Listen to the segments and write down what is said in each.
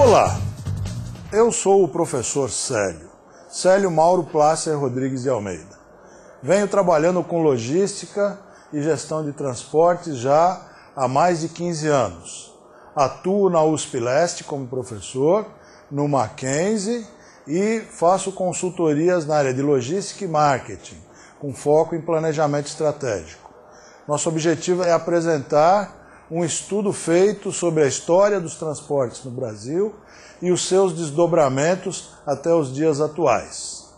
Olá, eu sou o professor Célio Mauro Plácer Rodrigues de Almeida. Venho trabalhando com logística e gestão de transportes já há mais de 15 anos. Atuo na USP Leste como professor, no Mackenzie e faço consultorias na área de logística e marketing, com foco em planejamento estratégico. Nosso objetivo é apresentar um estudo feito sobre a história dos transportes no Brasil e os seus desdobramentos até os dias atuais.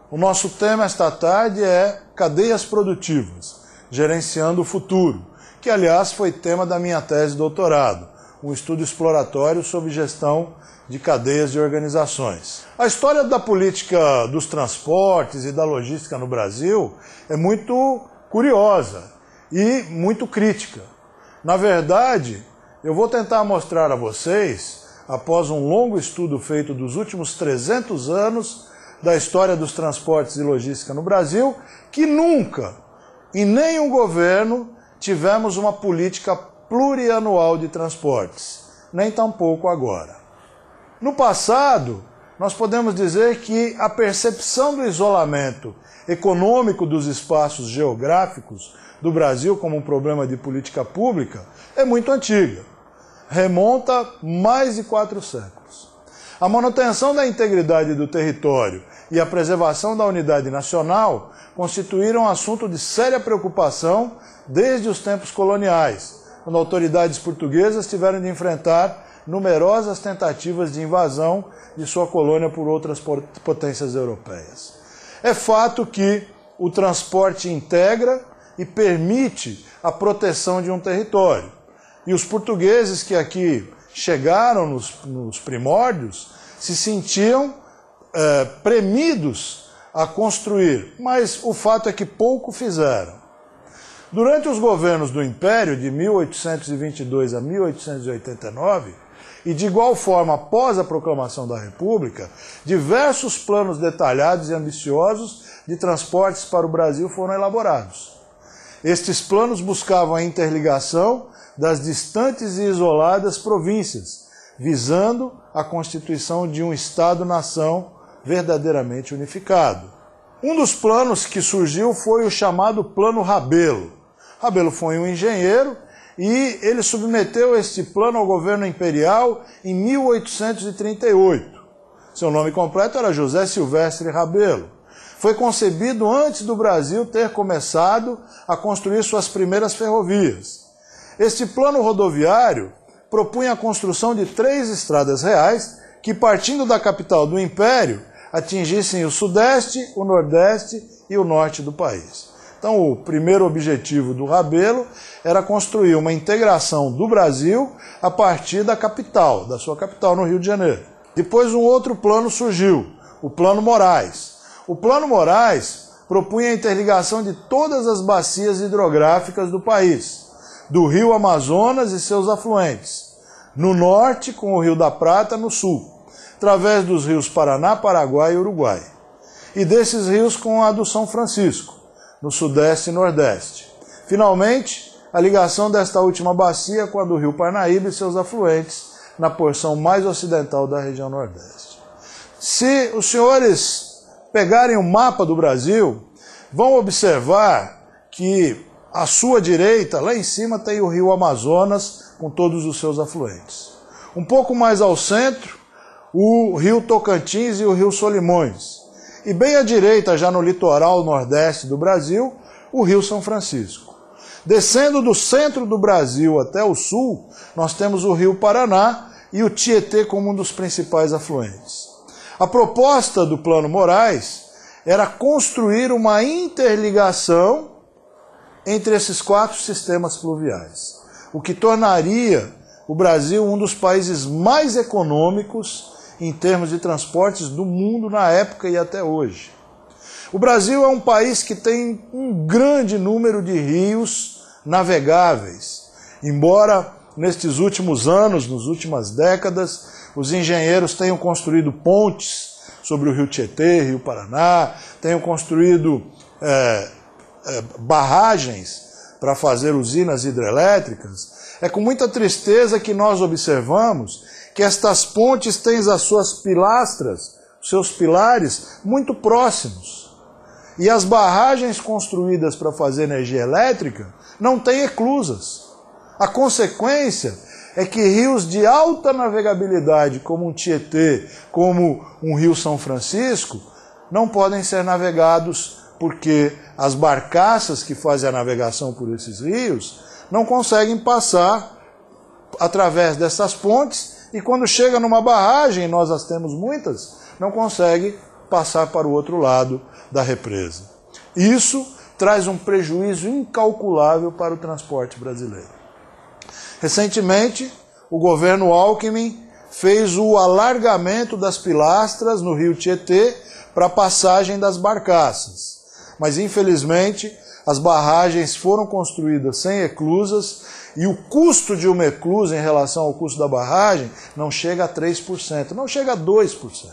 O nosso tema esta tarde é Cadeias Produtivas, Gerenciando o Futuro, que aliás foi tema da minha tese de doutorado, um estudo exploratório sobre gestão de cadeias de organizações. A história da política dos transportes e da logística no Brasil é muito curiosa e muito crítica. Na verdade, eu vou tentar mostrar a vocês, após um longo estudo feito dos últimos 300 anos da história dos transportes e logística no Brasil, que nunca, em nenhum governo, tivemos uma política plurianual de transportes, nem tampouco agora. No passado, nós podemos dizer que a percepção do isolamento econômico dos espaços geográficos do Brasil como um problema de política pública é muito antiga. Remonta mais de 4 séculos. A manutenção da integridade do território e a preservação da unidade nacional constituíram um assunto de séria preocupação desde os tempos coloniais, quando autoridades portuguesas tiveram de enfrentar numerosas tentativas de invasão de sua colônia por outras potências europeias. É fato que o transporte integra e permite a proteção de um território. E os portugueses que aqui chegaram nos primórdios se sentiam premidos a construir, mas o fato é que pouco fizeram. Durante os governos do Império, de 1822 a 1889, e de igual forma após a proclamação da República, diversos planos detalhados e ambiciosos de transportes para o Brasil foram elaborados. Estes planos buscavam a interligação das distantes e isoladas províncias, visando a constituição de um Estado-nação verdadeiramente unificado. Um dos planos que surgiu foi o chamado Plano Rabelo. Rabelo foi um engenheiro e ele submeteu este plano ao governo imperial em 1838. Seu nome completo era José Silvestre Rabelo. Foi concebido antes do Brasil ter começado a construir suas primeiras ferrovias. Este plano rodoviário propunha a construção de 3 estradas reais que, partindo da capital do Império, atingissem o Sudeste, o Nordeste e o Norte do país. Então, o primeiro objetivo do Rabelo era construir uma integração do Brasil a partir da capital, da sua capital, no Rio de Janeiro. Depois, um outro plano surgiu, o Plano Moraes. O Plano Moraes propunha a interligação de todas as bacias hidrográficas do país, do Rio Amazonas e seus afluentes, no norte com o Rio da Prata, no sul, através dos rios Paraná, Paraguai e Uruguai, e desses rios com a do São Francisco, no sudeste e nordeste. Finalmente, a ligação desta última bacia com a do Rio Parnaíba e seus afluentes, na porção mais ocidental da região nordeste. Se os senhores pegarem o mapa do Brasil, vão observar que à sua direita, lá em cima, tem o Rio Amazonas com todos os seus afluentes. Um pouco mais ao centro, o Rio Tocantins e o Rio Solimões. E bem à direita, já no litoral nordeste do Brasil, o Rio São Francisco. Descendo do centro do Brasil até o sul, nós temos o Rio Paraná e o Tietê como um dos principais afluentes. A proposta do Plano Moraes era construir uma interligação entre esses 4 sistemas fluviais, o que tornaria o Brasil um dos países mais econômicos em termos de transportes do mundo na época e até hoje. O Brasil é um país que tem um grande número de rios navegáveis, embora nestes últimos anos, nas últimas décadas, os engenheiros tenham construído pontes sobre o Rio Tietê, Rio Paraná, tenham construído barragens para fazer usinas hidrelétricas. É com muita tristeza que nós observamos que estas pontes têm as suas pilastras, seus pilares, muito próximos. E as barragens construídas para fazer energia elétrica não têm eclusas. A consequência é que rios de alta navegabilidade, como um Tietê, como um Rio São Francisco, não podem ser navegados porque as barcaças que fazem a navegação por esses rios não conseguem passar através dessas pontes e quando chega numa barragem, nós as temos muitas, não consegue passar para o outro lado da represa. Isso traz um prejuízo incalculável para o transporte brasileiro. Recentemente, o governo Alckmin fez o alargamento das pilastras no rio Tietê para a passagem das barcaças. Mas, infelizmente, as barragens foram construídas sem eclusas e o custo de uma eclusa em relação ao custo da barragem não chega a 3%, não chega a 2%.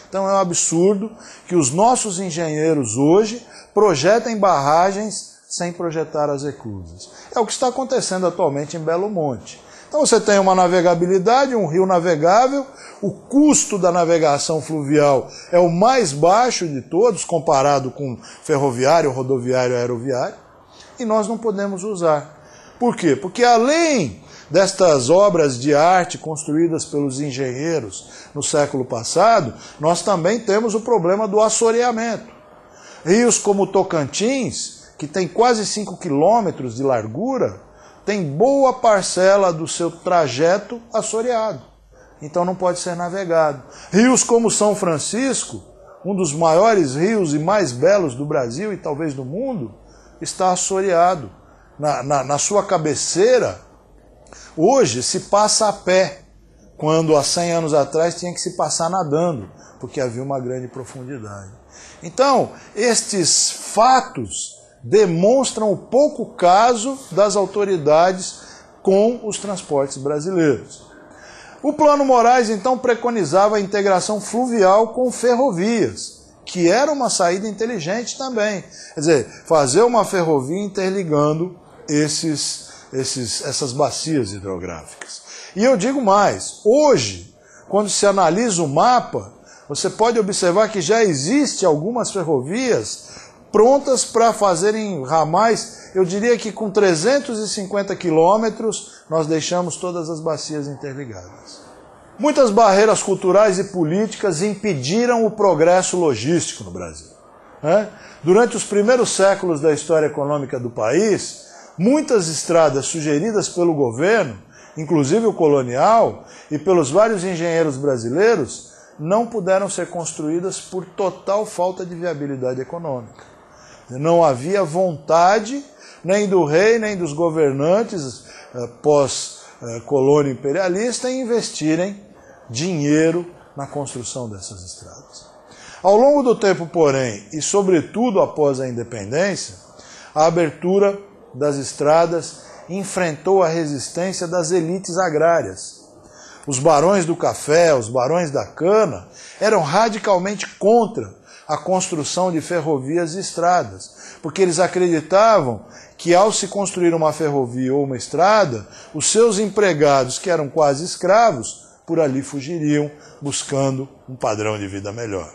Então é um absurdo que os nossos engenheiros hoje projetem barragens sem projetar as eclusas. É o que está acontecendo atualmente em Belo Monte. Então você tem uma navegabilidade, um rio navegável, o custo da navegação fluvial é o mais baixo de todos, comparado com ferroviário, rodoviário, aeroviário, e nós não podemos usar. Por quê? Porque além destas obras de arte construídas pelos engenheiros no século passado, nós também temos o problema do assoreamento. Rios como o Tocantins, que tem quase 5 quilômetros de largura, tem boa parcela do seu trajeto assoreado. Então não pode ser navegado. Rios como São Francisco, um dos maiores rios e mais belos do Brasil e talvez do mundo, está assoreado. Na sua cabeceira, hoje se passa a pé, quando há 100 anos atrás tinha que se passar nadando, porque havia uma grande profundidade. Então, estes fatos demonstram o pouco caso das autoridades com os transportes brasileiros. O Plano Moraes, então, preconizava a integração fluvial com ferrovias, que era uma saída inteligente também. Quer dizer, fazer uma ferrovia interligando essas bacias hidrográficas. E eu digo mais, hoje, quando se analisa o mapa, você pode observar que já existe algumas ferrovias prontas para fazerem ramais. Eu diria que com 350 quilômetros nós deixamos todas as bacias interligadas. Muitas barreiras culturais e políticas impediram o progresso logístico no Brasil. Durante os primeiros séculos da história econômica do país, muitas estradas sugeridas pelo governo, inclusive o colonial, e pelos vários engenheiros brasileiros, não puderam ser construídas por total falta de viabilidade econômica. Não havia vontade, nem do rei, nem dos governantes pós-colônia imperialista, em investirem dinheiro na construção dessas estradas. Ao longo do tempo, porém, e sobretudo após a independência, a abertura das estradas enfrentou a resistência das elites agrárias. Os barões do café, os barões da cana, eram radicalmente contra a construção de ferrovias e estradas, porque eles acreditavam que ao se construir uma ferrovia ou uma estrada, os seus empregados, que eram quase escravos, por ali fugiriam, buscando um padrão de vida melhor.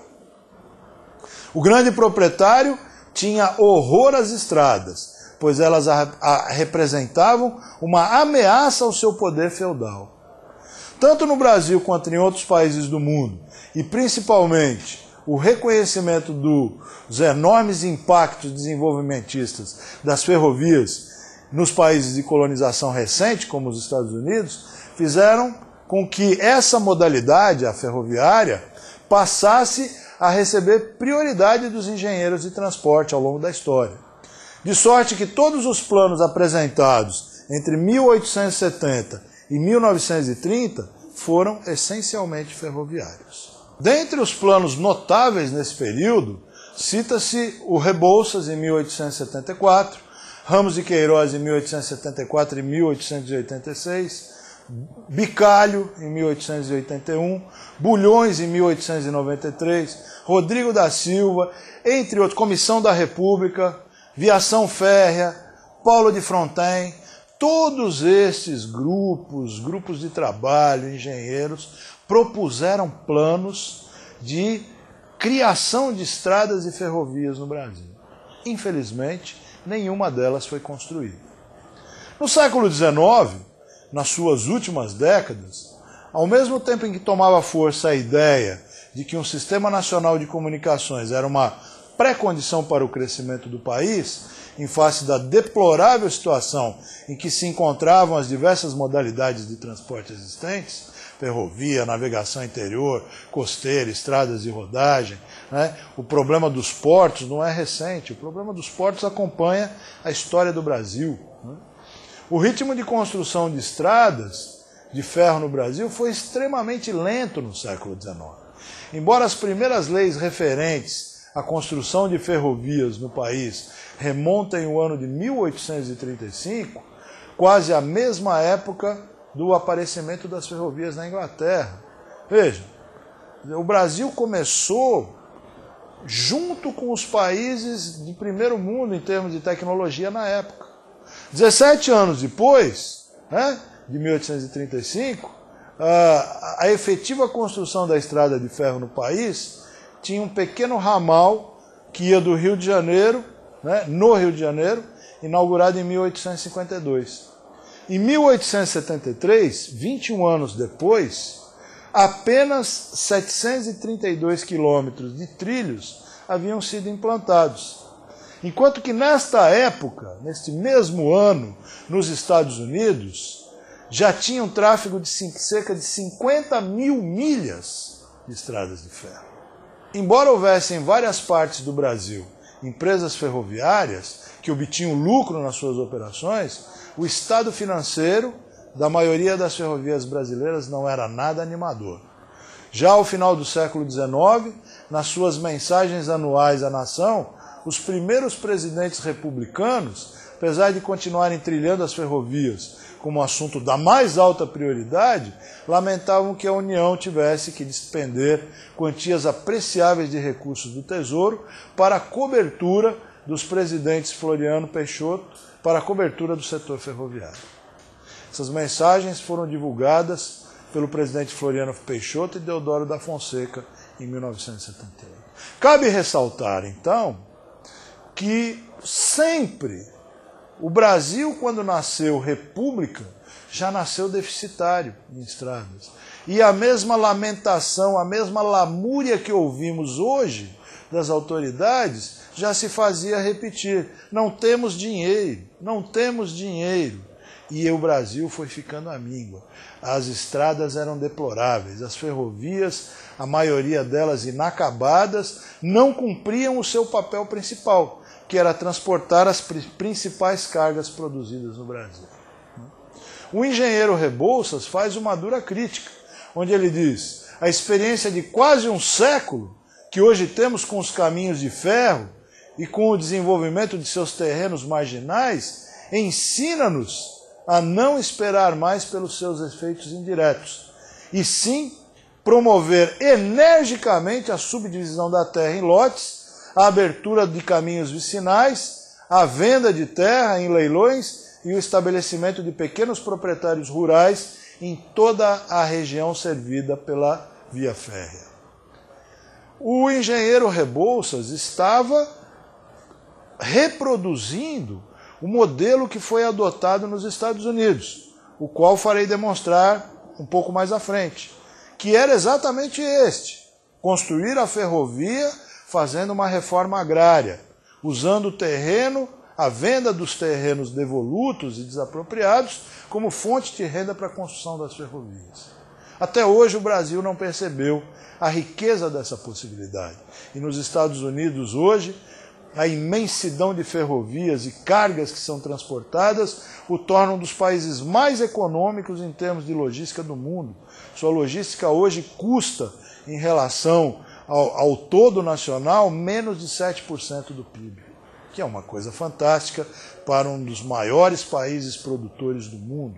O grande proprietário tinha horror às estradas, pois elas representavam uma ameaça ao seu poder feudal. Tanto no Brasil quanto em outros países do mundo, e principalmente o reconhecimento dos enormes impactos desenvolvimentistas das ferrovias nos países de colonização recente, como os Estados Unidos, fizeram com que essa modalidade, a ferroviária, passasse a receber prioridade dos engenheiros de transporte ao longo da história. De sorte que todos os planos apresentados entre 1870 e 1930 foram essencialmente ferroviários. Dentre os planos notáveis nesse período, cita-se o Rebouças, em 1874, Ramos de Queiroz, em 1874 e 1886, Bicalho, em 1881, Bulhões, em 1893, Rodrigo da Silva, entre outros, Comissão da República, Viação Férrea, Paulo de Fronten, Todos estes grupos de trabalho, engenheiros, propuseram planos de criação de estradas e ferrovias no Brasil. Infelizmente, nenhuma delas foi construída. No século XIX, nas suas últimas décadas, ao mesmo tempo em que tomava força a ideia de que um sistema nacional de comunicações era uma pré-condição para o crescimento do país, em face da deplorável situação em que se encontravam as diversas modalidades de transporte existentes, ferrovia, navegação interior, costeira, estradas de rodagem, né? O problema dos portos não é recente, o problema dos portos acompanha a história do Brasil, né? O ritmo de construção de estradas de ferro no Brasil foi extremamente lento no século XIX. Embora as primeiras leis referentes à construção de ferrovias no país remontem ao ano de 1835, quase a mesma época do aparecimento das ferrovias na Inglaterra. Veja, o Brasil começou junto com os países de primeiro mundo em termos de tecnologia na época. 17 anos depois, né, de 1835, a efetiva construção da estrada de ferro no país tinha um pequeno ramal que ia do Rio de Janeiro, né, no Rio de Janeiro, inaugurado em 1852. Em 1873, 21 anos depois, apenas 732 quilômetros de trilhos haviam sido implantados. Enquanto que nesta época, neste mesmo ano, nos Estados Unidos, já tinha um tráfego de cerca de 50 mil milhas de estradas de ferro. Embora houvesse em várias partes do Brasil empresas ferroviárias que obtinham lucro nas suas operações, o estado financeiro da maioria das ferrovias brasileiras não era nada animador. Já ao final do século XIX, nas suas mensagens anuais à nação, os primeiros presidentes republicanos, apesar de continuarem trilhando as ferrovias como assunto da mais alta prioridade, lamentavam que a União tivesse que despender quantias apreciáveis de recursos do Tesouro para a cobertura dos presidentes Floriano Peixoto, para a cobertura do setor ferroviário. Essas mensagens foram divulgadas pelo presidente Floriano Peixoto e Deodoro da Fonseca em 1978. Cabe ressaltar, então, que sempre o Brasil, quando nasceu república, já nasceu deficitário em estradas. E a mesma lamentação, a mesma lamúria que ouvimos hoje das autoridades, já se fazia repetir. Não temos dinheiro, não temos dinheiro. E o Brasil foi ficando à míngua. As estradas eram deploráveis, as ferrovias, a maioria delas inacabadas, não cumpriam o seu papel principal, que era transportar as principais cargas produzidas no Brasil. O engenheiro Rebouças faz uma dura crítica, onde ele diz: a experiência de quase um século que hoje temos com os caminhos de ferro e com o desenvolvimento de seus terrenos marginais, ensina-nos a não esperar mais pelos seus efeitos indiretos, e sim promover energicamente a subdivisão da terra em lotes, a abertura de caminhos vicinais, a venda de terra em leilões e o estabelecimento de pequenos proprietários rurais em toda a região servida pela via férrea. O engenheiro Rebouças estava reproduzindo o modelo que foi adotado nos Estados Unidos, o qual farei demonstrar um pouco mais à frente, que era exatamente este: construir a ferrovia fazendo uma reforma agrária, usando o terreno, a venda dos terrenos devolutos e desapropriados como fonte de renda para a construção das ferrovias. Até hoje o Brasil não percebeu a riqueza dessa possibilidade. E nos Estados Unidos hoje, a imensidão de ferrovias e cargas que são transportadas o tornam um dos países mais econômicos em termos de logística do mundo. Sua logística hoje custa, em relação ao todo nacional, menos de 7% do PIB, que é uma coisa fantástica para um dos maiores países produtores do mundo.